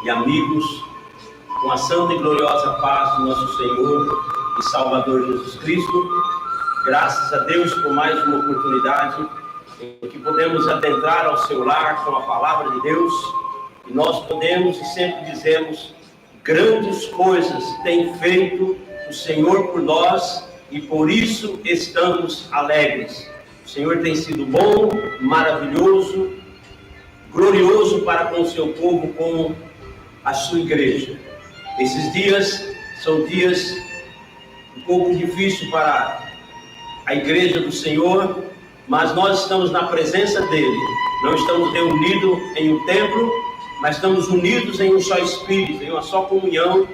e amigos, com a santa e gloriosa paz do nosso Senhor e Salvador Jesus Cristo. Graças a Deus por mais uma oportunidade em que podemos adentrar ao seu lar com a palavra de Deus, e nós podemos e sempre dizemos: grandes coisas tem feito o Senhor por nós e por isso estamos alegres. O Senhor tem sido bom, maravilhoso, glorioso para com o seu povo, com a sua igreja. Esses dias são dias um pouco difíceis para a igreja do Senhor, mas nós estamos na presença dele. Não estamos reunidos em um templo, mas estamos unidos em um só Espírito, em uma só comunhão.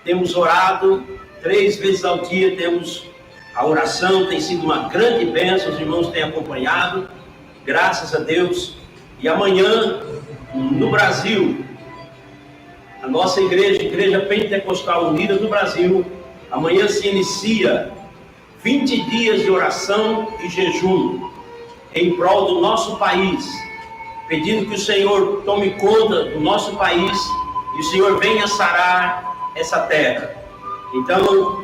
Temos orado 3 vezes ao dia, temos a oração, tem sido uma grande bênção, os irmãos têm acompanhado, graças a Deus. E amanhã, no Brasil, a nossa igreja, Igreja Pentecostal Unida do Brasil, amanhã se inicia 20 dias de oração e jejum em prol do nosso país, pedindo que o Senhor tome conta do nosso país e o Senhor venha sarar essa terra. Então,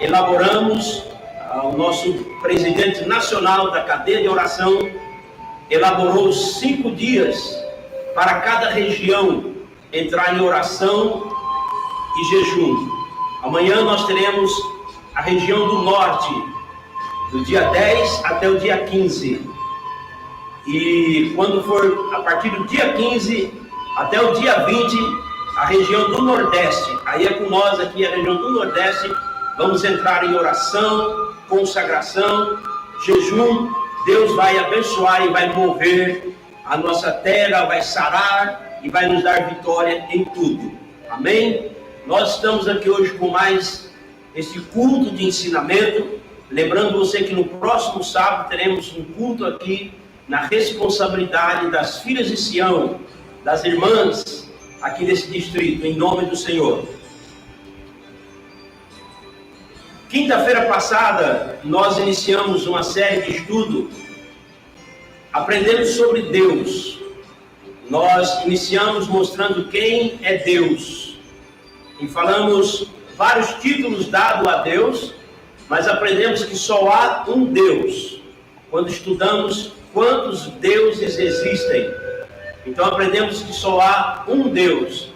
elaboramos, o nosso presidente nacional da cadeia de oração elaborou 5 dias para cada região entrar em oração e jejum. Amanhã nós teremos a região do norte, do dia 10 até o dia 15. E quando for a partir do dia 15 até o dia 20, a região do nordeste. Aí é com nós aqui, a região do nordeste, vamos entrar em oração, consagração, jejum. Deus vai abençoar e vai mover a nossa terra, vai sarar e vai nos dar vitória em tudo. Amém? Nós estamos aqui hoje com mais esse culto de ensinamento. Lembrando você que no próximo sábado teremos um culto aqui na responsabilidade das filhas de Sião, das irmãs aqui desse distrito, em nome do Senhor. Quinta-feira passada, nós iniciamos uma série de estudo aprendendo sobre Deus. Nós iniciamos mostrando quem é Deus. E falamos vários títulos dados a Deus, mas aprendemos que só há um Deus. Quando estudamos quantos deuses existem, então aprendemos que só há um Deus.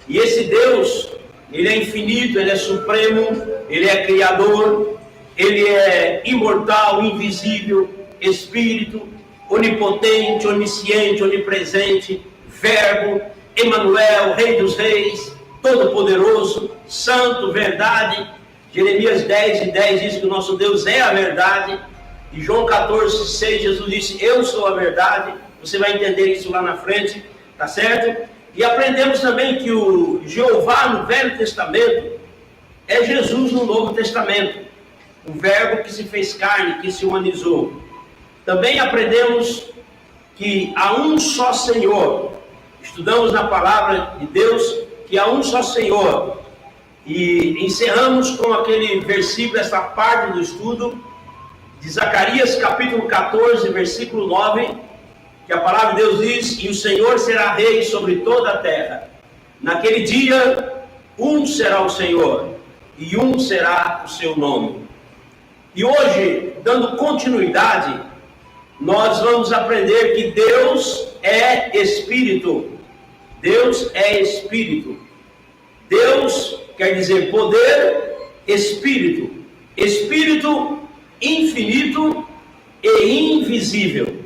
E esse Deus, ele é infinito, ele é supremo, ele é criador, ele é imortal, invisível, espírito, onipotente, onisciente, onipresente, verbo, Emanuel, Rei dos Reis, todo-poderoso, santo, verdade. Jeremias 10:10 diz que o nosso Deus é a verdade. E João 14:6, Jesus disse: eu sou a verdade. Você vai entender isso lá na frente, tá certo? E aprendemos também que o Jeová no Velho Testamento é Jesus no Novo Testamento, o verbo que se fez carne, que se humanizou. Também aprendemos que há um só Senhor. Estudamos na palavra de Deus que há um só Senhor. E encerramos com aquele versículo, essa parte do estudo, de Zacarias capítulo 14, versículo 9, que a palavra de Deus diz: e o Senhor será rei sobre toda a terra. Naquele dia, um será o Senhor, e um será o seu nome. E hoje, dando continuidade, nós vamos aprender que Deus é Espírito. Deus é Espírito. Deus quer dizer poder, Espírito. Espírito infinito e invisível.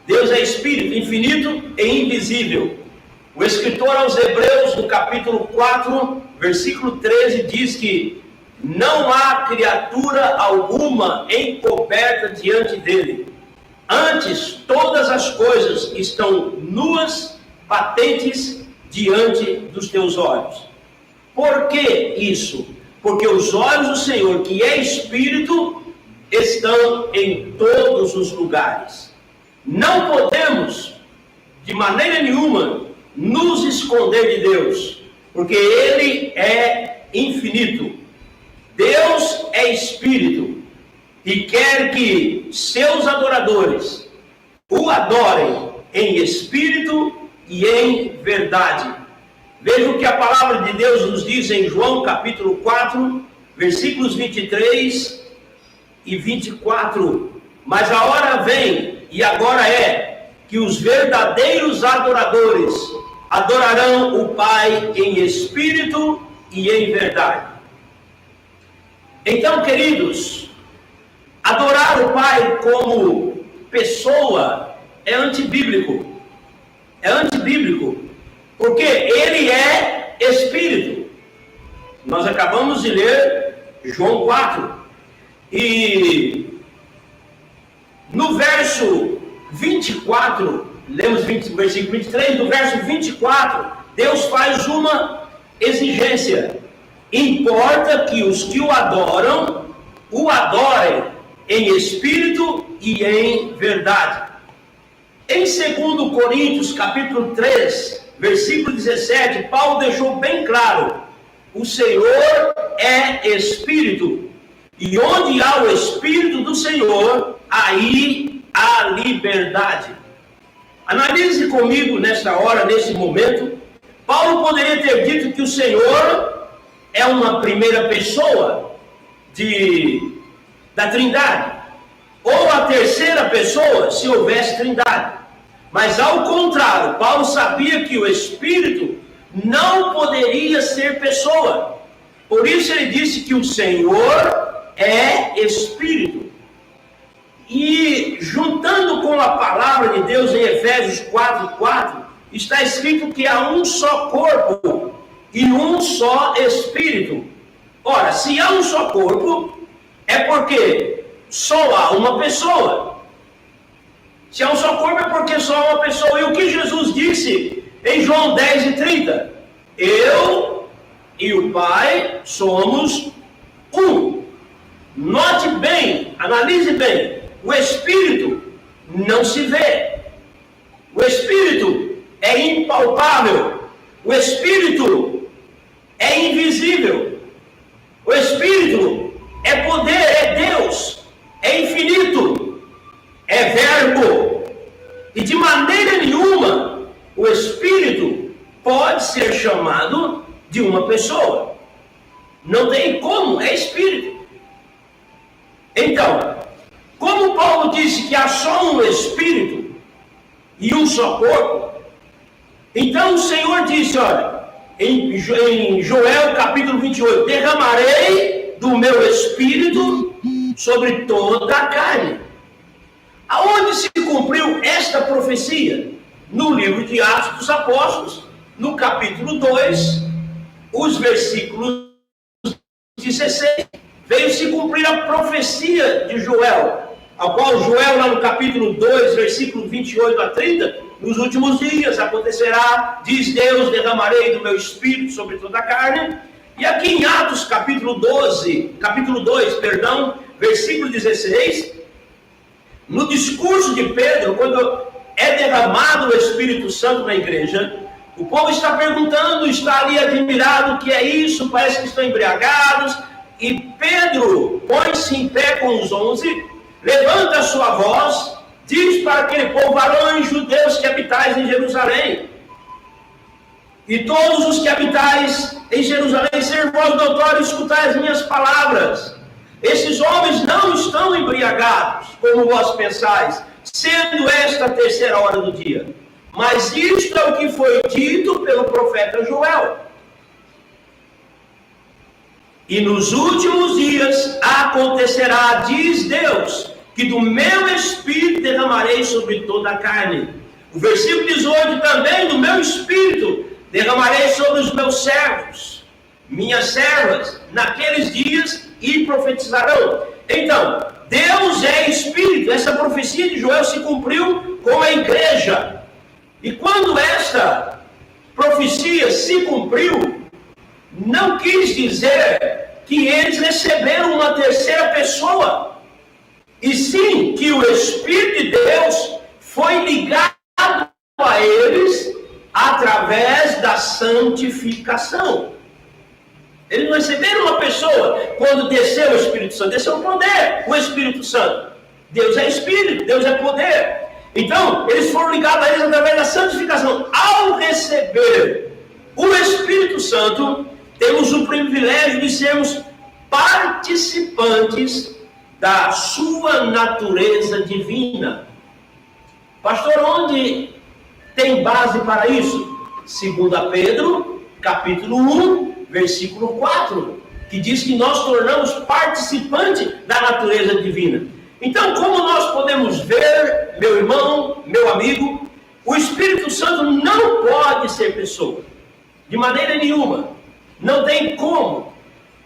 Deus é Espírito infinito e invisível. O escritor aos Hebreus, no capítulo 4, versículo 13, diz que não há criatura alguma encoberta diante dele. Antes, todas as coisas estão nuas, patentes diante dos teus olhos. Por que isso? Porque os olhos do Senhor, que é Espírito, estão em todos os lugares. Não podemos, de maneira nenhuma, nos esconder de Deus, porque Ele é infinito. Deus é Espírito e quer que seus adoradores o adorem em espírito e em verdade. Veja o que a palavra de Deus nos diz em João capítulo 4, versículos 23 e 24. Mas a hora vem, e agora é, que os verdadeiros adoradores adorarão o Pai em espírito e em verdade. Então, queridos, adorar o Pai como pessoa é antibíblico. É antibíblico, porque Ele é Espírito. Nós acabamos de ler João 4. E no verso 24, lemos versículo 23, no verso 24, Deus faz uma exigência. Importa que os que o adorem em espírito e em verdade. Em 2 Coríntios, capítulo 3, versículo 17, Paulo deixou bem claro: o Senhor é Espírito, e onde há o Espírito do Senhor, aí há liberdade. Analise comigo nesta hora, nesse momento. Paulo poderia ter dito que o Senhor é uma primeira pessoa da Trindade, ou a terceira pessoa, se houvesse Trindade. Mas ao contrário, Paulo sabia que o Espírito não poderia ser pessoa. Por isso ele disse que o Senhor é Espírito. E juntando com a palavra de Deus em Efésios 4:4, está escrito que há um só corpo e um só Espírito. Ora, se há um só corpo, é porque só há uma pessoa. Se há um só corpo, é porque só há uma pessoa. E o que Jesus disse em João 10:30? Eu e o Pai somos um. Note bem, analise bem. O Espírito não se vê. O Espírito é impalpável. O Espírito é invisível. O Espírito é poder, é Deus, é infinito, é verbo. E de maneira nenhuma o Espírito pode ser chamado de uma pessoa. Não tem como, é Espírito. Então, como Paulo disse que há só um Espírito e um só corpo, então o Senhor disse, olha, em Joel capítulo 28, derramarei do meu Espírito sobre toda a carne. Aonde se cumpriu esta profecia? No livro de Atos dos Apóstolos, no capítulo 2, os versículos 16. Veio se cumprir a profecia de Joel, ao qual Joel, lá no capítulo 2, versículo 28 a 30, nos últimos dias acontecerá, diz Deus, derramarei do meu Espírito sobre toda a carne. E aqui em Atos capítulo 2, versículo 16, no discurso de Pedro, quando é derramado o Espírito Santo na igreja, o povo está perguntando, está ali admirado, o que é isso? Parece que estão embriagados. E Pedro põe-se em pé com os 11, levanta a sua voz, diz para aquele povo: varões judeus que habitais em Jerusalém, e todos os que habitais em Jerusalém, ser vós notório, escutai as minhas palavras. Esses homens não estão embriagados, como vós pensais, sendo esta a terceira hora do dia. Mas isto é o que foi dito pelo profeta Joel. E nos últimos dias acontecerá, diz Deus, que do meu Espírito derramarei sobre toda a carne. O versículo 18 também: do meu Espírito derramarei sobre os meus servos, minhas servas, naqueles dias, e profetizarão. Então, Deus é Espírito. Essa profecia de Joel se cumpriu com a igreja. E quando esta profecia se cumpriu, não quis dizer que eles receberam uma terceira pessoa, e sim que o Espírito de Deus foi ligado a eles através da santificação. Eles não receberam uma pessoa quando desceu o Espírito Santo, desceu o poder, o Espírito Santo. Deus é Espírito, Deus é poder. Então, eles foram ligados a eles através da santificação. Ao receber o Espírito Santo, temos o privilégio de sermos participantes da sua natureza divina. Pastor, onde tem base para isso? 2 Pedro, capítulo 1, versículo 4, que diz que nós tornamos participante da natureza divina. Então, como nós podemos ver, meu irmão, meu amigo, o Espírito Santo não pode ser pessoa, de maneira nenhuma. Não tem como.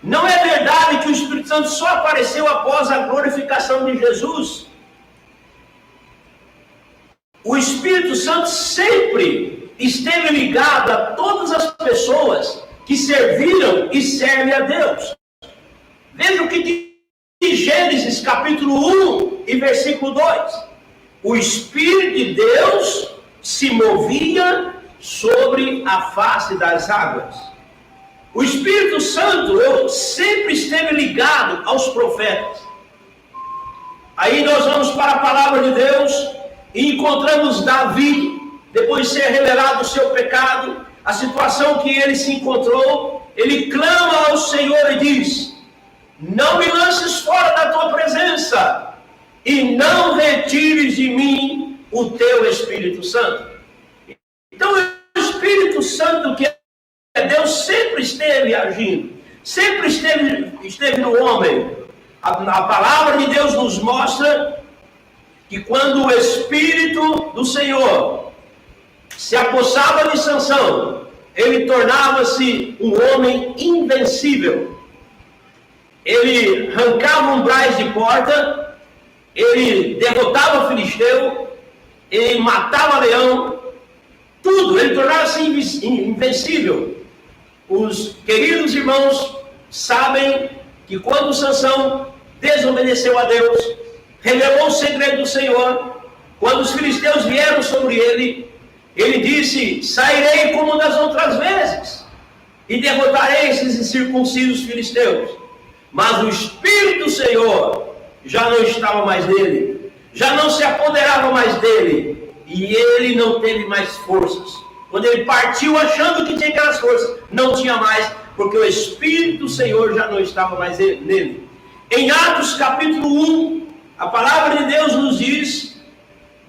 Não é verdade que o Espírito Santo só apareceu após a glorificação de Jesus. O Espírito Santo sempre esteve ligado a todas as pessoas que serviram e servem a Deus. Veja o que diz Gênesis capítulo 1 e versículo 2. O Espírito de Deus se movia sobre a face das águas. O Espírito Santo sempre esteve ligado aos profetas. Aí nós vamos para a palavra de Deus e encontramos Davi, depois de ser revelado o seu pecado, a situação que ele se encontrou, ele clama ao Senhor e diz: não me lances fora da tua presença, e não retires de mim o teu Espírito Santo. Então o Espírito Santo, que é Deus, sempre esteve agindo, sempre esteve no homem. A palavra de Deus nos mostra que quando o Espírito do Senhor se apossava de Sansão, ele tornava-se um homem invencível. Ele arrancava umbrais de porta, ele derrotava o filisteu, ele matava leão, tudo, ele tornava-se invencível. Os queridos irmãos sabem que quando Sansão desobedeceu a Deus, revelou o segredo do Senhor, quando os filisteus vieram sobre ele, ele disse: sairei como das outras vezes, e derrotarei esses incircuncisos filisteus. Mas o Espírito do Senhor já não estava mais nele, já não se apoderava mais dele, e ele não teve mais forças. Quando ele partiu achando que tinha aquelas forças, não tinha mais, porque o Espírito do Senhor já não estava mais nele. Em Atos capítulo 1, a palavra de Deus nos diz: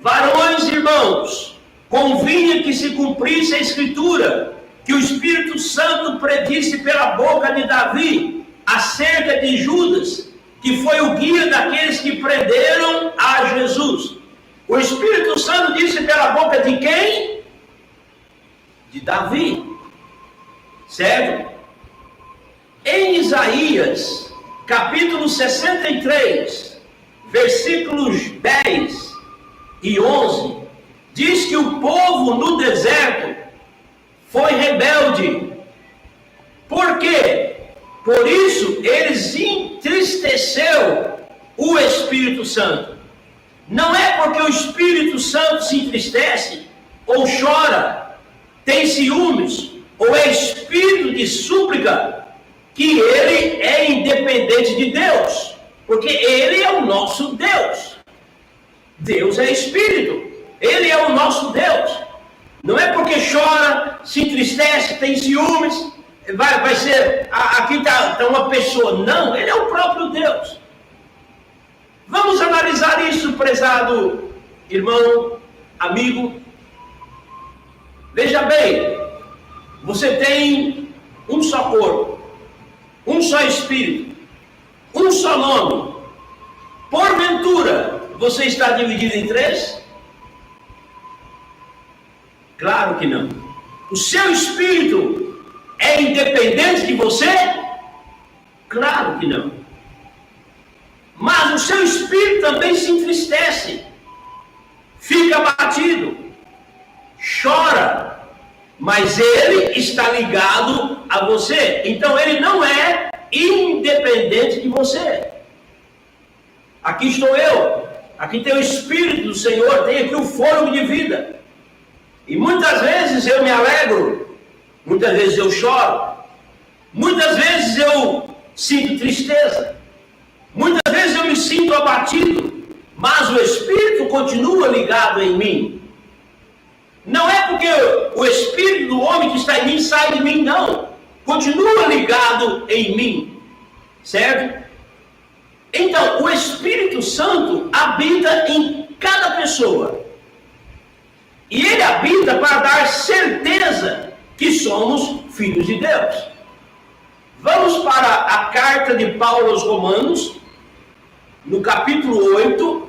varões e irmãos, convinha que se cumprisse a Escritura, que o Espírito Santo predisse pela boca de Davi acerca de Judas, que foi o guia daqueles que prenderam a Jesus. O Espírito Santo disse pela boca de quem? De Davi, certo? Em Isaías, capítulo 63, versículos 10 e 11, diz que o povo no deserto foi rebelde. Por quê? Por isso eles entristeceu o Espírito Santo. Não é porque o Espírito Santo se entristece ou chora, tem ciúmes ou é espírito de súplica, que ele é independente de Deus, porque ele é o nosso Deus. Deus é espírito, ele é o nosso Deus. Não é porque chora, se entristece, tem ciúmes, vai ser, aqui está uma pessoa. Não, ele é o próprio Deus. Vamos analisar isso, prezado irmão, amigo. Veja bem, você tem um só corpo, um só espírito, um só nome. Porventura, você está dividido em três? Claro que não. O seu espírito é independente de você? Claro que não. Mas o seu espírito também se entristece, fica abatido, chora, mas ele está ligado a você. Então ele não é independente de você. Aqui estou eu, aqui tem o Espírito do Senhor, tem aqui o fôlego de vida. E muitas vezes eu me alegro, muitas vezes eu choro, muitas vezes eu sinto tristeza, muitas vezes eu me sinto abatido, mas o Espírito continua ligado em mim. Não é porque o Espírito do homem que está em mim sai de mim, não. Continua ligado em mim, certo? Então, o Espírito Santo habita em cada pessoa. E ele habita para dar certeza que somos filhos de Deus. Vamos para a carta de Paulo aos Romanos, no capítulo 8.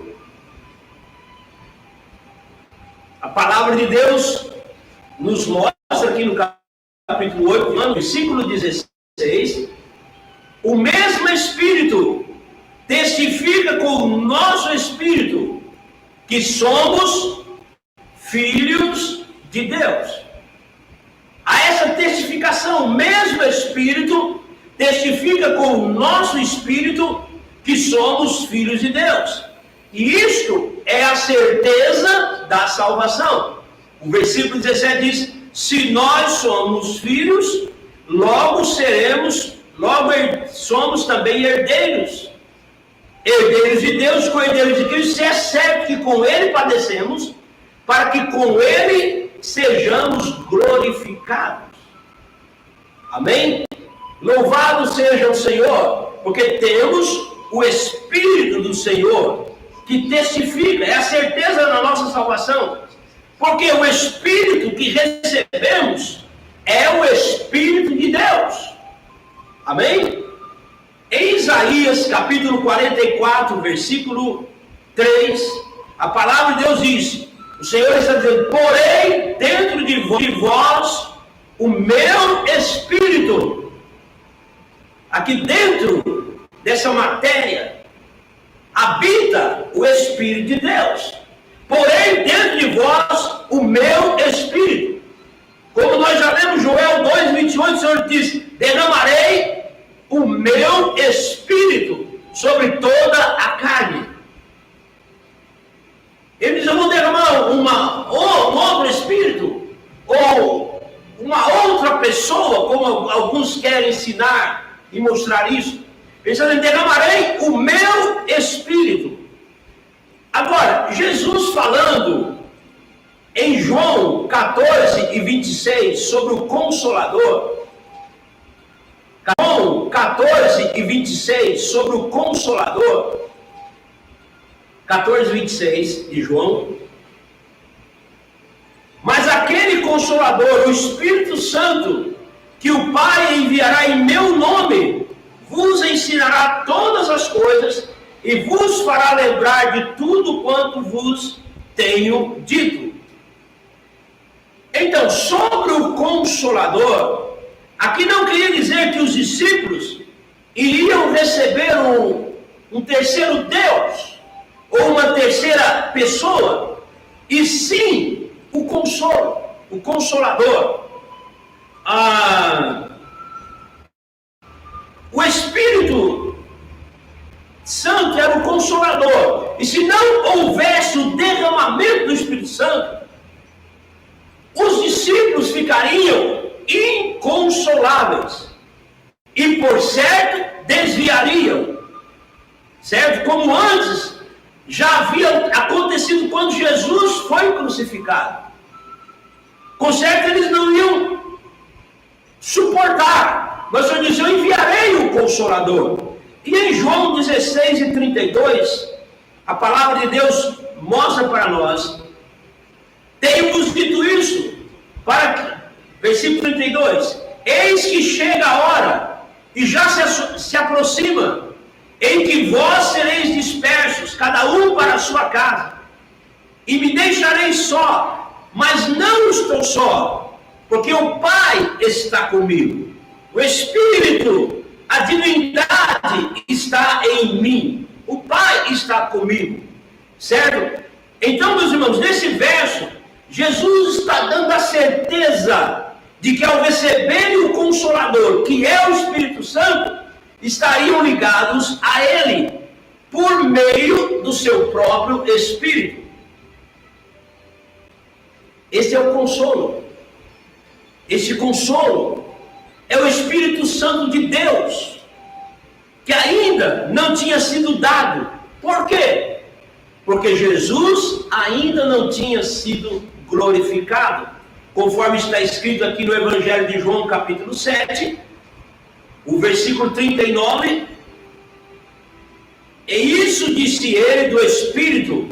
A palavra de Deus nos mostra aqui no capítulo 8, no versículo 16, o mesmo Espírito testifica com o nosso Espírito que somos filhos de Deus. A essa testificação, o mesmo Espírito testifica com o nosso Espírito que somos filhos de Deus. E isto é a certeza da salvação. O versículo 17 diz: se nós somos filhos, logo somos também herdeiros. Herdeiros de Deus, co-herdeiros de Cristo, se é certo que com Ele padecemos, para que com Ele sejamos glorificados. Amém? Louvado seja o Senhor, porque temos o Espírito do Senhor, que testifica, é a certeza da nossa salvação. Porque o Espírito que recebemos é o Espírito de Deus. Amém? Em Isaías capítulo 44, versículo 3, a palavra de Deus diz, o Senhor está dizendo: porém dentro de vós o meu Espírito. Aqui dentro dessa matéria habita o Espírito de Deus. Porém dentro de vós o meu Espírito. Como nós já lemos Joel 2:28, o Senhor diz: derramarei o meu Espírito sobre toda a carne. Ele diz: eu vou derramar um outro Espírito, ou uma outra pessoa, como alguns querem ensinar e mostrar isso. Ele diz: derramarei o meu Espírito. Agora, Jesus falando em João 14:26 sobre o Consolador, João 14:26 sobre o Consolador, 14:26 de João, mas aquele Consolador, o Espírito Santo, que o Pai enviará em meu nome, vos ensinará todas as coisas e vos fará lembrar de tudo quanto vos tenho dito. Então, sobre o Consolador, aqui não queria dizer que os discípulos iriam receber um terceiro Deus, ou uma terceira pessoa, e sim o consolo, o Consolador. O Espírito Santo era o Consolador, e se não houvesse o derramamento do Espírito Santo, os discípulos ficariam inconsoláveis, e por certo desviariam, certo? Como antes já havia acontecido quando Jesus foi crucificado. Com certo eles não iam suportar, mas o Senhor disse: eu enviarei o Consolador. E em João 16:32, a palavra de Deus mostra para nós: tenho-vos dito isso, para que, versículo 32, eis que chega a hora, e já se aproxima, em que vós sereis dispersos, cada um para a sua casa, e me deixareis só, mas não estou só, porque o Pai está comigo, o Espírito, a divindade está em mim, o Pai está comigo, certo? Então, meus irmãos, nesse verso, Jesus está dando a certeza de que ao receberem o Consolador, que é o Espírito Santo, estariam ligados a Ele, por meio do seu próprio Espírito. Esse é o consolo. Esse consolo é o Espírito Santo de Deus, que ainda não tinha sido dado. Por quê? porque Jesus ainda não tinha sido glorificado. Conforme está escrito aqui no Evangelho de João, capítulo 7, o versículo 39. E isso disse ele do Espírito,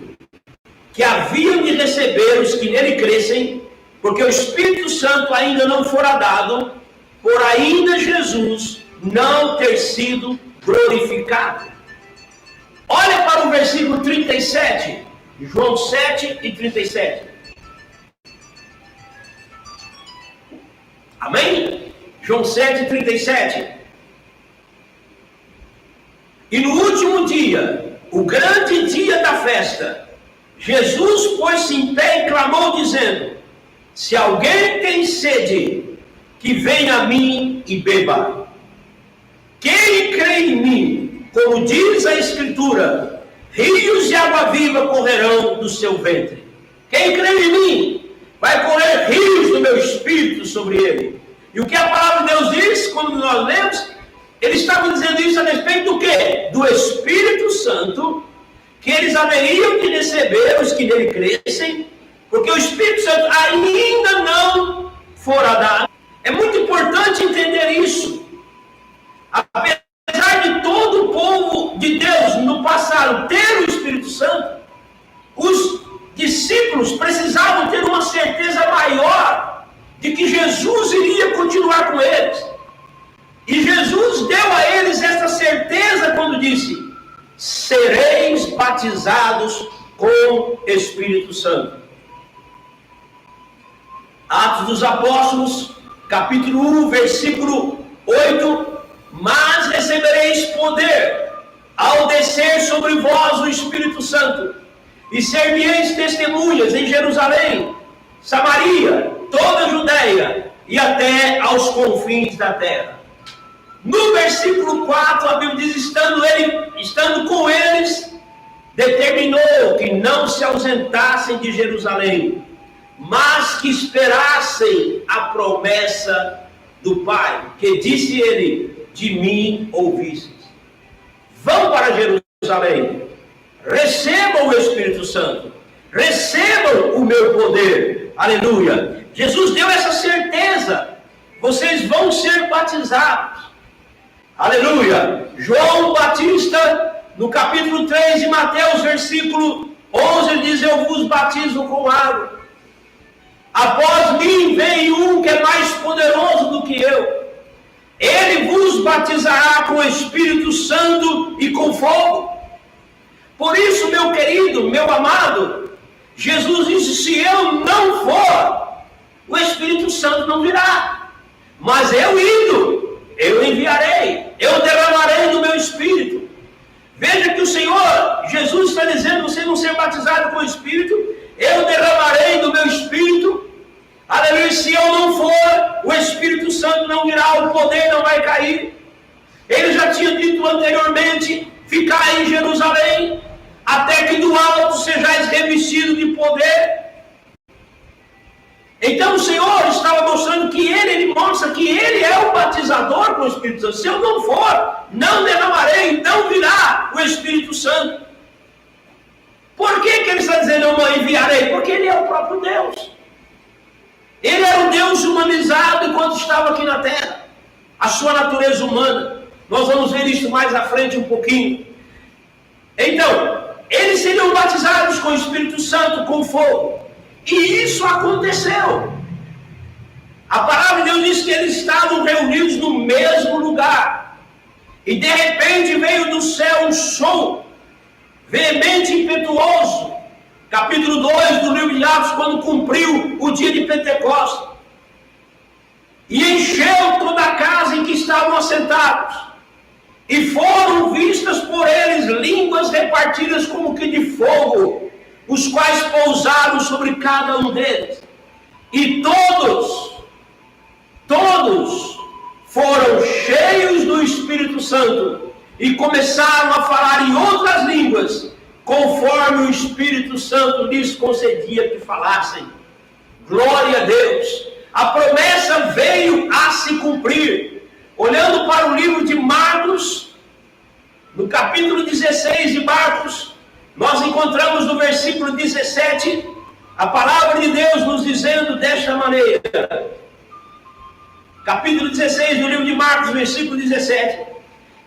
que haviam de receber os que nele crescem, porque o Espírito Santo ainda não fora dado, por ainda Jesus não ter sido glorificado. Olha para o versículo 37, João 7 e 37. Amém? João 7 e 37. E no último dia, o grande dia da festa, Jesus pôs-se em pé e clamou, dizendo: se alguém tem sede, que venha a mim e beba. Quem crê em mim, como diz a Escritura, rios de água viva correrão do seu ventre. Quem crê em mim, vai correr rios do meu Espírito sobre ele. E o que a palavra de Deus diz, quando nós lemos, ele estava dizendo isso a respeito do quê? Do Espírito Santo, que eles haveriam de receber, os que nele crescem, porque o Espírito Santo ainda não fora dado. É muito importante entender isso. Apesar de todo o povo de Deus no passado ter o Espírito Santo, os discípulos precisavam ter uma certeza maior de que Jesus iria continuar com eles. E Jesus deu a eles essa certeza quando disse: sereis batizados com Espírito Santo. Atos dos Apóstolos, capítulo 1, versículo 8. Mas recebereis poder ao descer sobre vós o Espírito Santo, e ser-me-eis testemunhas em Jerusalém, Samaria, toda a Judeia e até aos confins da terra. No versículo 4, a Bíblia diz: estando com eles, determinou que não se ausentassem de Jerusalém, mas que esperassem a promessa do Pai, que disse ele: de mim ouvistes. Vão para Jerusalém, recebam o Espírito Santo, recebam o meu poder. Aleluia. Jesus deu essa certeza: vocês vão ser batizados. Aleluia. João Batista, no capítulo 3 de Mateus, versículo 11, ele diz: eu vos batizo com água. Após mim vem um que é mais poderoso do que eu. Ele vos batizará com o Espírito Santo e com fogo. Por isso, meu querido, meu amado, Jesus disse: se eu não for, o Espírito Santo não virá. Mas eu indo, eu enviarei, eu derramarei do meu Espírito. Veja que o Senhor Jesus está dizendo: vocês vão ser batizados com o Espírito, eu derramarei do meu Espírito. Aleluia. Se eu não for, o Espírito Santo não virá, o poder não vai cair. Ele já tinha dito anteriormente: ficai em Jerusalém, até que do alto sejais revestidos de poder. Então o Senhor estava mostrando que ele mostra que ele é o batizador com o Espírito Santo. Se eu não for, não derramarei, não virá o Espírito Santo. Por que ele está dizendo: eu não enviarei? Porque ele é o próprio Deus. Ele era o Deus humanizado enquanto estava aqui na terra. A sua natureza humana. Nós vamos ver isso mais à frente um pouquinho. Então, eles seriam batizados com o Espírito Santo, com fogo. E isso aconteceu. A palavra de Deus diz que eles estavam reunidos no mesmo lugar. E de repente veio do céu um som veemente e impetuoso. Capítulo 2 do livro de Atos, quando cumpriu o dia de Pentecostes. E encheu toda a casa em que estavam assentados. E foram vistas por eles línguas repartidas como que de fogo, os quais pousaram sobre cada um deles. E todos foram cheios do Espírito Santo e começaram a falar em outras línguas, conforme o Espírito Santo lhes concedia que falassem. Glória a Deus! A promessa veio a se cumprir. Olhando para o livro de Marcos, no capítulo 16 de Marcos, nós encontramos no versículo 17 a palavra de Deus nos dizendo desta maneira. Capítulo 16 do livro de Marcos, versículo 17.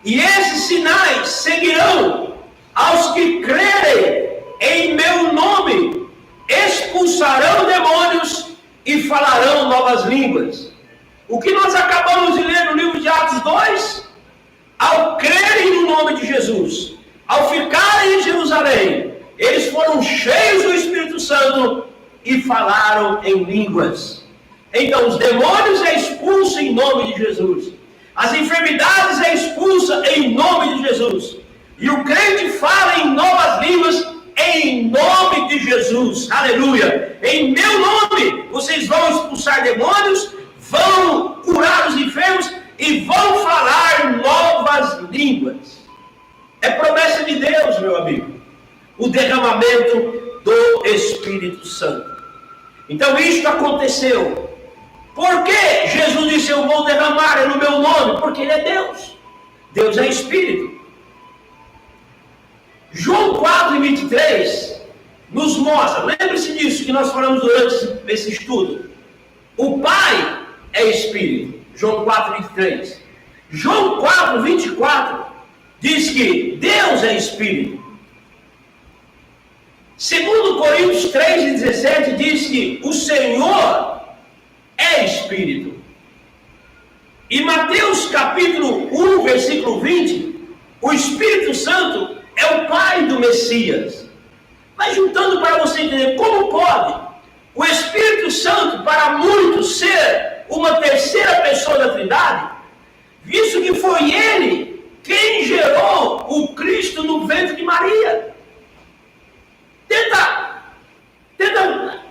E esses sinais seguirão aos que crerem em meu nome, expulsarão demônios e falarão novas línguas. O que nós acabamos de ler no livro de Atos 2, ao crerem no nome de Jesus, ao ficarem em Jerusalém, eles foram cheios do Espírito Santo e falaram em línguas. Então os demônios é expulso em nome de Jesus, as enfermidades é expulsa em nome de Jesus, e o crente fala em novas línguas em nome de Jesus. Aleluia! Em meu nome vocês vão expulsar demônios, vão curar os enfermos e vão falar novas línguas. É promessa de Deus, meu amigo, o derramamento do Espírito Santo. Então isto aconteceu. Por que Jesus disse, eu vou derramar no meu nome? Porque Ele é Deus. Deus é Espírito. João 4:23 nos mostra, lembre-se disso que nós falamos durante esse estudo. O Pai é Espírito. João 4:23. João 4:24 diz que Deus é Espírito. Segundo Coríntios 3:17 diz que o Senhor é Espírito. E Mateus capítulo 1, versículo 20, o Espírito Santo é o Pai do Messias. Mas juntando para você entender como pode o Espírito Santo para muitos ser uma terceira pessoa da Trindade, visto que foi Ele quem gerou o Cristo no ventre de Maria. Tenta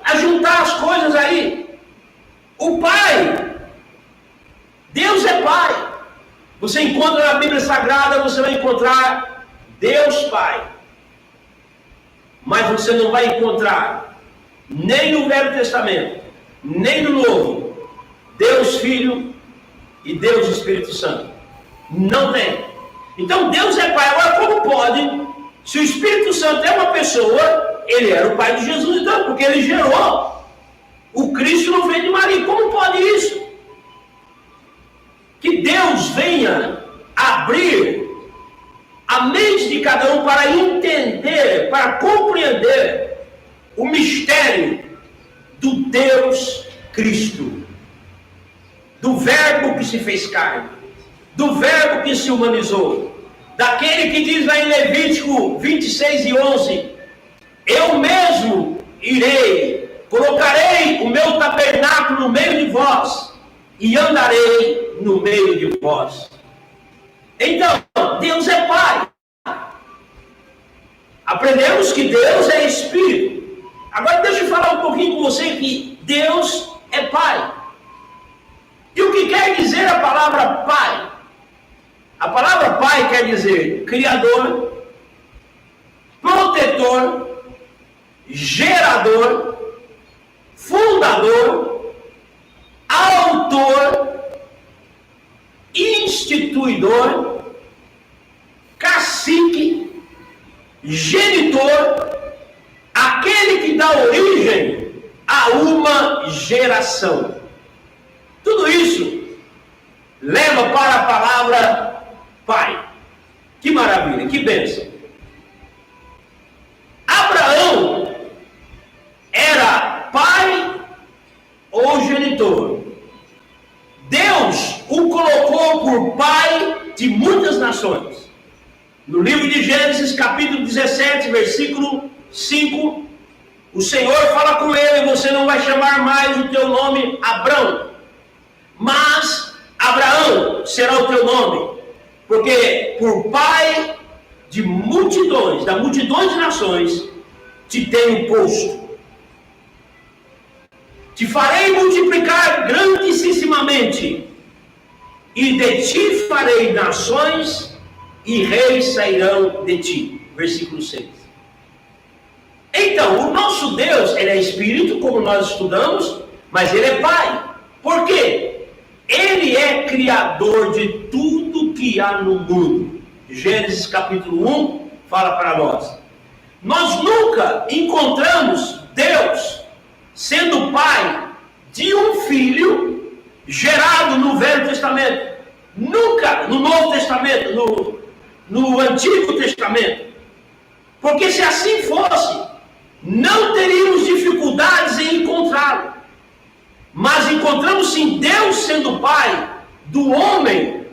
ajuntar as coisas aí. O Pai, Deus é Pai. Você encontra na Bíblia Sagrada, você vai encontrar Deus Pai. Mas você não vai encontrar, nem no Velho Testamento, nem no Novo, Deus Filho e Deus Espírito Santo. Não tem. Então Deus é Pai. Agora, como pode, se o Espírito Santo é uma pessoa, Ele era o Pai de Jesus, então, porque Ele gerou o Cristo no ventre de Maria. Como pode isso? Que Deus venha abrir a mente de cada um para entender, para compreender o mistério do Deus Cristo, do Verbo que se fez carne, do Verbo que se humanizou, daquele que diz lá em Levítico 26:11, eu mesmo irei, colocarei o meu tabernáculo no meio de vós e andarei no meio de vós. Então, Deus é Pai. Aprendemos que Deus é Espírito. Agora deixa eu falar um pouquinho com você que Deus é Pai. E o que quer dizer a palavra Pai? A palavra Pai quer dizer Criador, protetor, gerador, fundador, autor, instituidor, cacique, genitor, aquele que dá origem a uma geração. Tudo isso leva para a palavra Pai. Que maravilha, que bênção. Abraão era pai ou genitor. Deus o colocou por pai de muitas nações. No livro de Gênesis, capítulo 17, versículo 5, o Senhor fala com ele: você não vai chamar mais o teu nome Abrão, mas Abraão será o teu nome, porque por pai de multidões, da multidão de nações, te tenho posto. Te farei multiplicar grandissimamente, e de ti farei nações, e reis sairão de ti. Versículo 6. Então, o nosso Deus, Ele é Espírito, como nós estudamos, mas Ele é Pai. Por quê? Ele é Criador de tudo que há no mundo. Gênesis capítulo 1 fala para nós. Nós nunca encontramos Deus sendo pai de um filho gerado no Velho Testamento. Nunca no Novo Testamento, no Antigo Testamento. Porque se assim fosse, não teríamos dificuldades em encontrá-lo. Mas encontramos sim Deus sendo pai do homem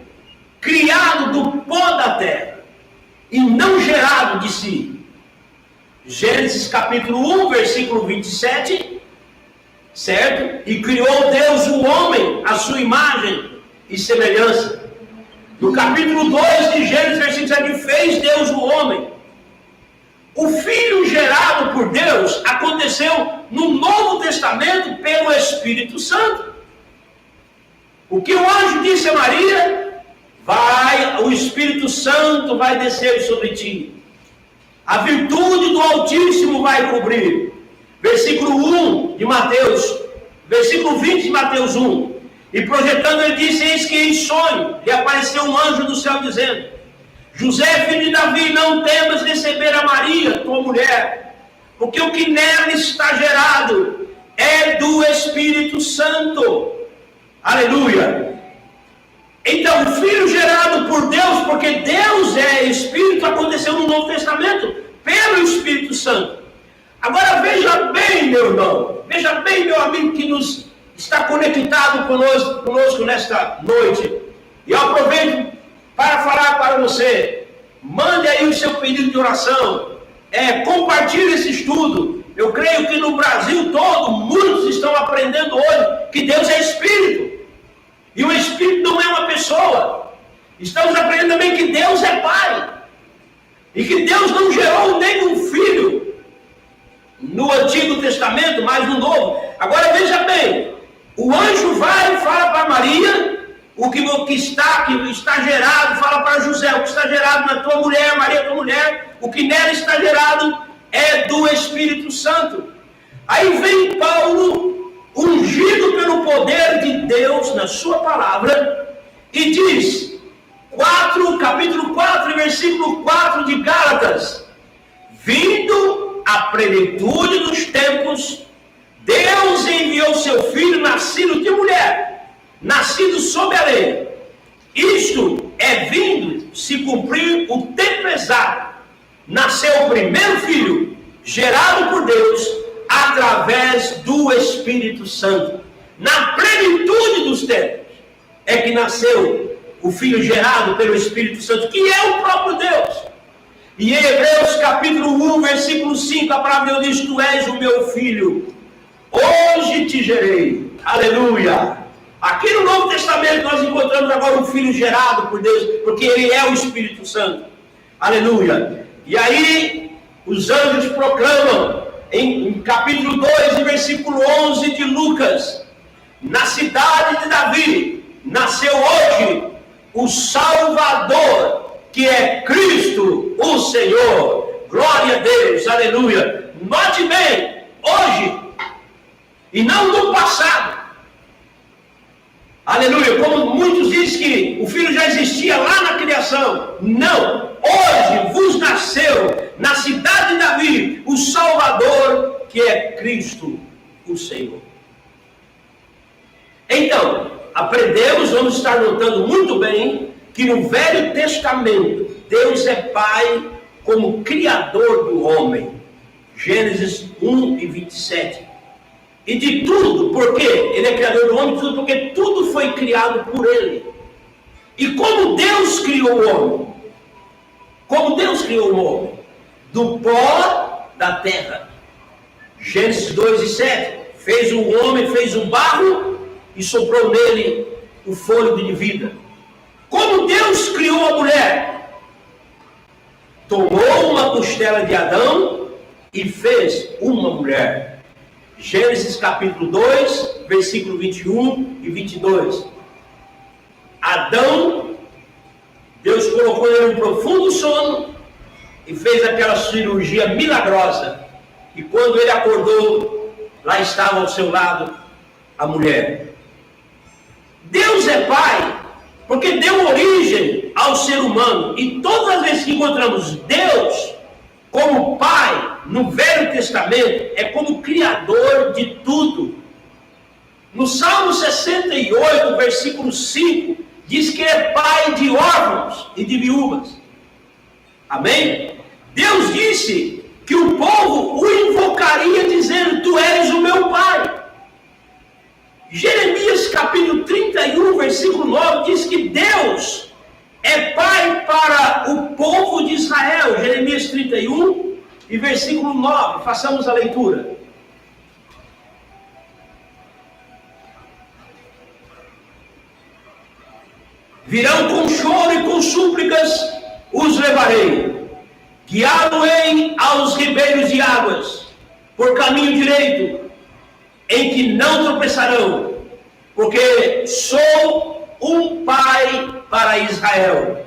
criado do pó da terra e não gerado de si. Gênesis capítulo 1, versículo 27, certo? E criou Deus o homem à sua imagem e semelhança. No capítulo 2 de Gênesis, versículo 7, fez Deus o homem. O filho gerado por Deus aconteceu no Novo Testamento pelo Espírito Santo. O que o anjo disse a Maria? O Espírito Santo vai descer sobre ti. A virtude do Altíssimo vai cobrir. Versículo 1 de Mateus, versículo 20 de Mateus 1. E projetando ele disse, eis que em sonho lhe apareceu um anjo do céu dizendo, José, filho de Davi, não temas receber a Maria, tua mulher, porque o que nela está gerado é do Espírito Santo. Aleluia. Então, o filho gerado por Deus, porque Deus é Espírito, aconteceu no Novo Testamento, pelo Espírito Santo. Agora veja bem, meu irmão, veja bem, meu amigo, que nos está conectado conosco nesta noite. E eu aproveito para falar para você, mande aí o seu pedido de oração, compartilhe esse estudo. Eu creio que no Brasil todo, muitos estão aprendendo hoje que Deus é Espírito. E o Espírito não é uma pessoa. Estamos aprendendo também que Deus é Pai. E que Deus não gerou nenhum filho no Antigo Testamento, mas no Novo. Agora veja bem, o anjo vai e fala para Maria o que está gerado, fala para José, o que está gerado na tua mulher, Maria, tua mulher, o que nela está gerado é do Espírito Santo. Aí vem Paulo, ungido pelo poder de Deus na sua palavra, e diz, capítulo 4, versículo 4 de Gálatas, vindo a plenitude dos tempos, Deus enviou seu filho, nascido de mulher, nascido sob a lei. Isto é vindo se cumprir o tempo exato. Nasceu o primeiro filho, gerado por Deus, através do Espírito Santo. Na plenitude dos tempos, é que nasceu o filho gerado pelo Espírito Santo, que é o próprio Deus. E em Hebreus capítulo 1, versículo 5, a palavra de Deus diz, tu és o meu filho, hoje te gerei. Aleluia. Aqui no Novo Testamento nós encontramos agora um filho gerado por Deus, porque ele é o Espírito Santo. Aleluia. E aí os anjos proclamam em capítulo 2, versículo 11 de Lucas, na cidade de Davi, nasceu hoje o Salvador, que é Cristo, o Senhor. Glória a Deus, aleluia. Note bem, hoje, e não no passado. Aleluia, como muitos dizem que o Filho já existia lá na criação. Não, hoje vos nasceu na cidade de Davi o Salvador, que é Cristo, o Senhor. Então, aprendemos, vamos estar notando muito bem, que no Velho Testamento, Deus é Pai como Criador do homem. Gênesis 1 e 27. E de tudo, porque Ele é Criador do homem, tudo porque tudo foi criado por Ele. E como Deus criou o homem? Como Deus criou o homem? Do pó da terra. Gênesis 2 e 7. Fez o homem, fez o barro e soprou nele o fôlego de vida. Como Deus criou a mulher? Tomou uma costela de Adão e fez uma mulher. Gênesis capítulo 2, versículo 21 e 22. Adão, Deus colocou ele em um profundo sono e fez aquela cirurgia milagrosa. E quando ele acordou, lá estava ao seu lado a mulher. Deus é Pai, porque deu origem ao ser humano. E todas as vezes que encontramos Deus como pai no Velho Testamento é como criador de tudo. No Salmo 68, versículo 5, diz que é pai de órfãos e de viúvas. Amém? Deus disse que o povo o invocaria dizendo: tu és o meu pai. Jeremias capítulo 31, versículo 9, diz que Deus é pai para o povo de Israel. Jeremias 31 e versículo 9, façamos a leitura. Virão com choro e com súplicas, os levarei, guiá-lo-ei aos ribeiros de águas, por caminho direito, em que não tropeçarão, porque sou um pai para Israel,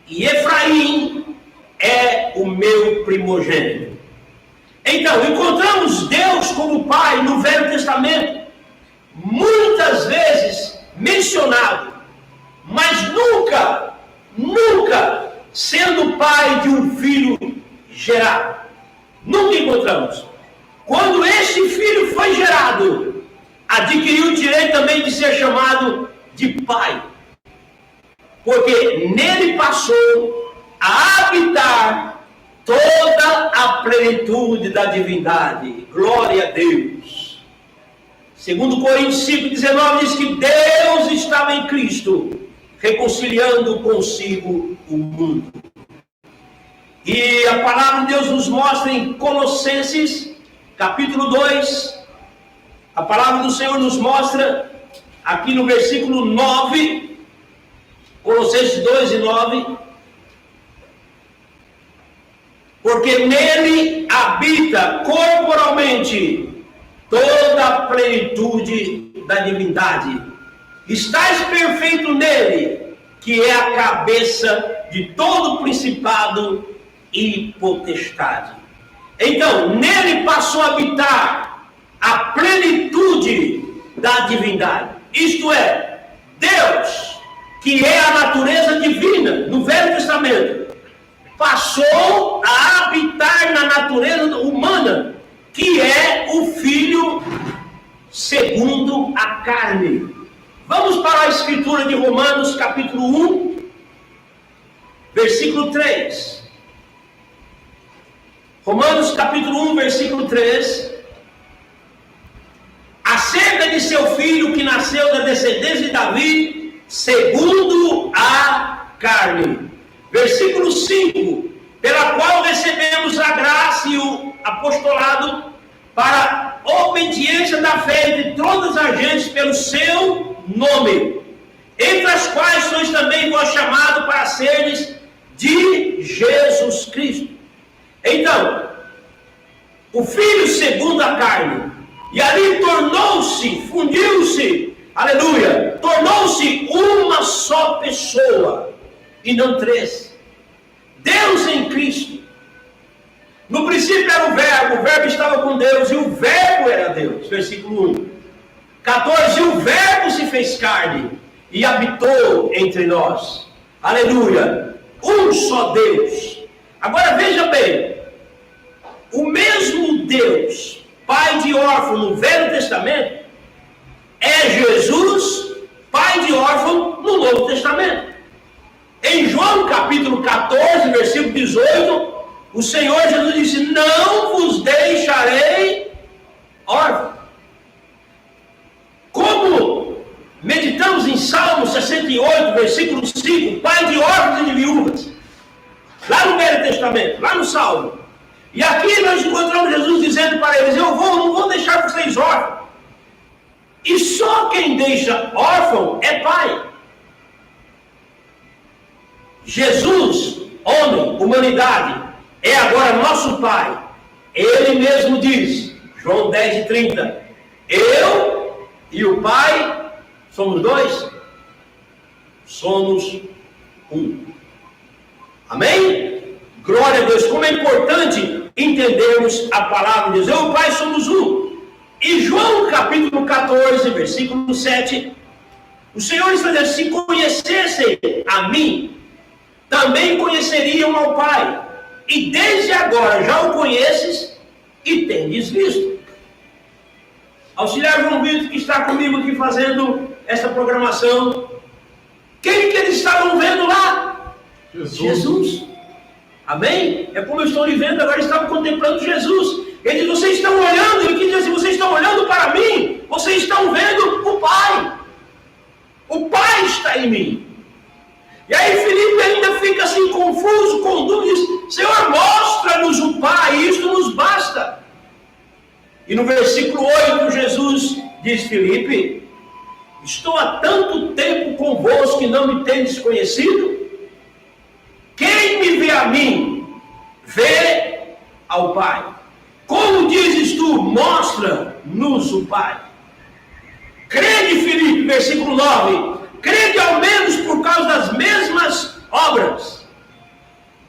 e Efraim é o meu primogênito. Então, encontramos Deus como pai no Velho Testamento, muitas vezes mencionado, mas nunca sendo pai de um filho gerado. Nunca encontramos. Quando este filho foi gerado, adquiriu o direito também de ser chamado de pai, porque nele passou a habitar toda a plenitude da divindade. Glória a Deus. Segundo Coríntios 5,19 diz que Deus estava em Cristo, reconciliando consigo o mundo. E a palavra de Deus nos mostra em Colossenses capítulo 2, a palavra do Senhor nos mostra aqui no versículo 9, Colossenses 2 e 9, porque nele habita corporalmente toda a plenitude da divindade. Estais perfeito nele, que é a cabeça de todo principado e potestade. Então, nele passou a habitar a plenitude da divindade. Isto é, Deus, que é a natureza divina no Velho Testamento, passou a habitar na natureza humana, que é o Filho segundo a carne. Vamos para a escritura de Romanos capítulo 1, versículo 3. Romanos capítulo 1, versículo 3. Acerca de seu filho que nasceu da descendência de Davi, segundo a carne. Versículo 5. Pela qual recebemos a graça e o apostolado para a obediência da fé de todas as gentes pelo seu nome, entre as quais sois também vós chamados para seres de Jesus Cristo. Então, o Filho segundo a carne, e ali tornou-se, fundiu-se, aleluia, tornou-se uma só pessoa, e não três. Deus em Cristo. No princípio era o verbo estava com Deus, e o verbo era Deus. Versículo 1. 14, e o verbo se fez carne, e habitou entre nós. Aleluia. Um só Deus. Agora veja bem, o mesmo Deus, pai de órfão no Velho Testamento, é Jesus, pai de órfão no Novo Testamento. Em João capítulo 14, versículo 18, o Senhor Jesus disse: não vos deixarei órfãos. Como meditamos em Salmo 68, versículo 5, pai de órfãos e de viúvas, lá no Velho Testamento, lá no Salmo. E aqui nós encontramos Jesus dizendo para eles: não vou deixar vocês órfãos. E só quem deixa órfão é pai. Jesus, homem, humanidade, é agora nosso pai. Ele mesmo diz, João 10 e 30, eu e o pai somos dois? Somos um. Amém? Glória a Deus. Como é importante entendermos a palavra de Deus. Eu e o pai somos um. E João capítulo 14, versículo 7, o Senhor está dizendo: se conhecessem a mim, também conheceriam ao Pai. e desde agora já o conheces e tendes visto. Auxiliar João Vitor, que está comigo aqui fazendo essa programação, quem que eles estavam vendo lá? Jesus. Amém? É como eu estou lhe vendo agora, estavam contemplando Jesus. Ele diz, vocês estão olhando, ele diz assim, vocês estão olhando para mim, vocês estão vendo o Pai. O Pai está em mim. E aí Filipe ainda fica assim confuso, com dúvidas. Senhor, mostra-nos o Pai, isto nos basta. E no versículo 8, Jesus diz, Filipe, estou há tanto tempo convosco que não me tendes conhecido? Quem me vê a mim, vê ao Pai. Como dizes tu, mostra-nos o Pai. Crede, Filipe, versículo 9, crede ao menos por causa das mesmas obras.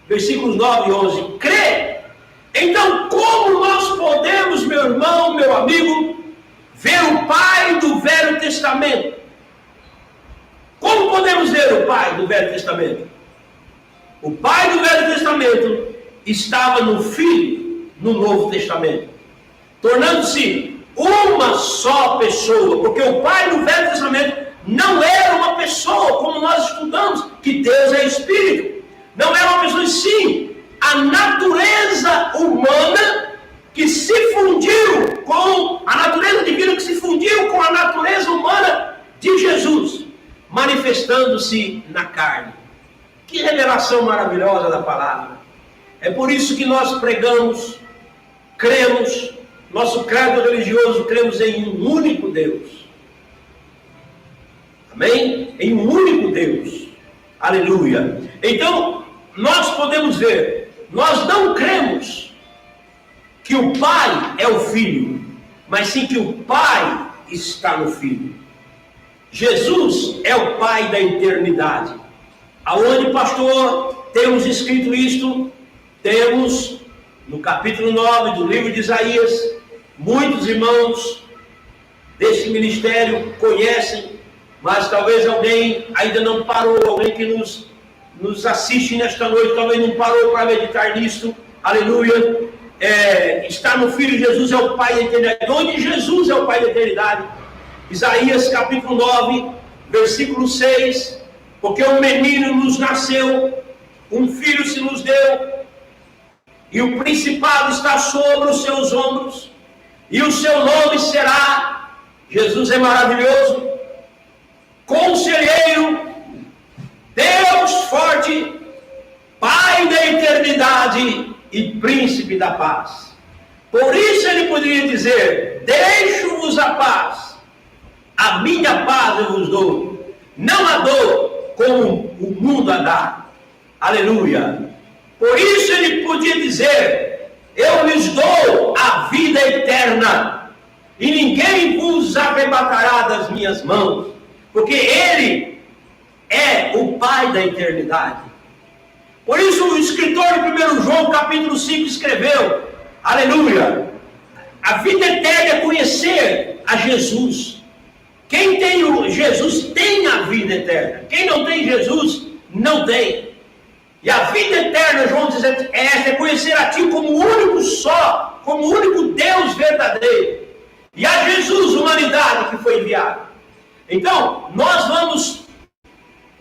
Versículos 9 e 11, crê. Então, como nós podemos, meu irmão, meu amigo, ver o Pai do Velho Testamento? Como podemos ver o Pai do Velho Testamento? O Pai do Velho Testamento estava no Filho no Novo Testamento, tornando-se uma só pessoa, porque o Pai do Velho Testamento não era uma pessoa, como nós estudamos, que Deus é Espírito. Não era uma pessoa, sim, a natureza humana que se fundiu com a natureza divina, que se fundiu com a natureza humana de Jesus, manifestando-se na carne. Que revelação maravilhosa da palavra. É por isso que nós pregamos, cremos, nosso credo religioso, cremos em um único Deus. Amém? Em um único Deus. Aleluia. Então, nós podemos ver, nós não cremos que o Pai é o Filho, mas sim que o Pai está no Filho. Jesus é o Pai da eternidade. Aonde, pastor, temos escrito isto? Temos no capítulo 9 do livro de Isaías. Muitos irmãos deste ministério conhecem, mas talvez alguém ainda não parou, alguém que nos assiste nesta noite, talvez não parou para meditar nisto. Aleluia. Está no Filho, Jesus é o Pai da eternidade. Onde Jesus é o Pai da eternidade? Isaías capítulo 9, versículo 6. Porque um menino nos nasceu, um filho se nos deu, e o principado está sobre os seus ombros, e o seu nome será, Jesus é maravilhoso, Conselheiro, Deus forte, Pai da eternidade e Príncipe da paz. Por isso ele poderia dizer, deixo-vos a paz, a minha paz eu vos dou, não a dou como o mundo a dá. Aleluia. Por isso ele podia dizer, eu lhes dou a vida eterna, e ninguém vos arrebatará das minhas mãos, porque ele é o Pai da eternidade. Por isso o escritor de 1 João capítulo 5 escreveu, aleluia, a vida eterna é conhecer a Jesus. Quem tem Jesus tem a vida eterna. Quem não tem Jesus, não tem. E a vida eterna, João diz, é conhecer a Ti como o único só, como o único Deus verdadeiro. E a Jesus, humanidade, que foi enviado. Então, nós vamos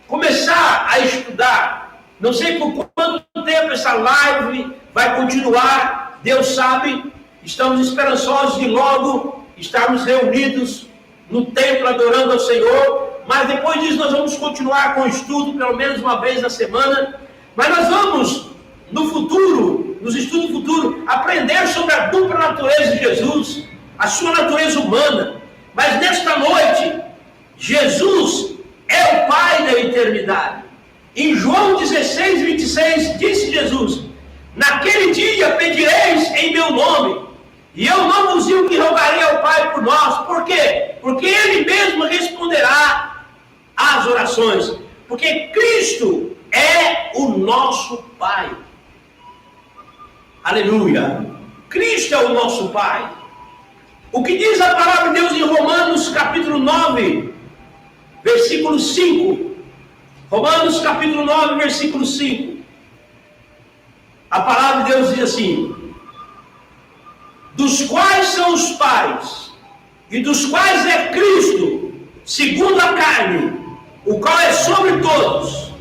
começar a estudar. Não sei por quanto tempo essa live vai continuar. Deus sabe. Estamos esperançosos de logo estarmos reunidos no templo adorando ao Senhor, mas depois disso nós vamos continuar com o estudo, pelo menos uma vez na semana, mas nós vamos no futuro, nos estudos futuros, aprender sobre a dupla natureza de Jesus, a sua natureza humana, mas nesta noite, Jesus é o Pai da eternidade. Em João 16, 26, disse Jesus, naquele dia pedireis em meu nome, e eu não vos digo que rogarei ao Pai por nós. Por quê? Porque Ele mesmo responderá às orações. Porque Cristo é o nosso Pai. Aleluia. Cristo é o nosso Pai. O que diz a palavra de Deus em Romanos capítulo 9, versículo 5. Romanos capítulo 9, versículo 5. A palavra de Deus diz assim: dos quais são os pais, e dos quais é Cristo, segundo a carne, o qual é sobre todos,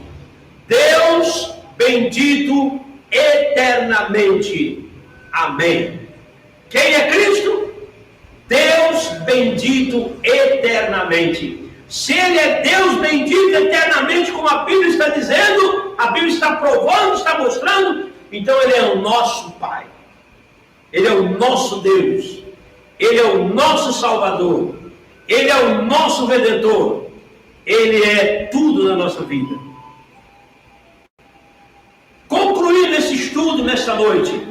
Deus bendito eternamente. Amém. Quem é Cristo? Deus bendito eternamente. Se Ele é Deus bendito eternamente, como a Bíblia está dizendo, a Bíblia está provando, está mostrando, então Ele é o nosso Pai. Ele é o nosso Deus. Ele é o nosso Salvador. Ele é o nosso Redentor. Ele é tudo na nossa vida. Concluindo esse estudo nesta noite,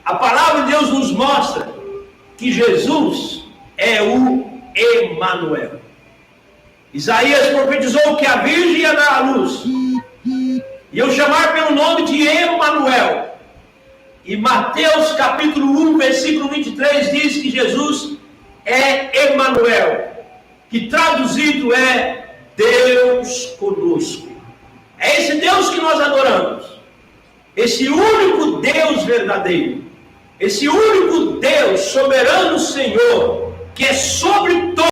a palavra de Deus nos mostra que Jesus é o Emanuel. Isaías profetizou que a virgem ia dar à luz, e eu chamar pelo nome de Emanuel. E Mateus capítulo 1, versículo 23 diz que Jesus é Emanuel, que traduzido é Deus conosco. É esse Deus que nós adoramos, esse único Deus verdadeiro, esse único Deus soberano Senhor, que é sobre todo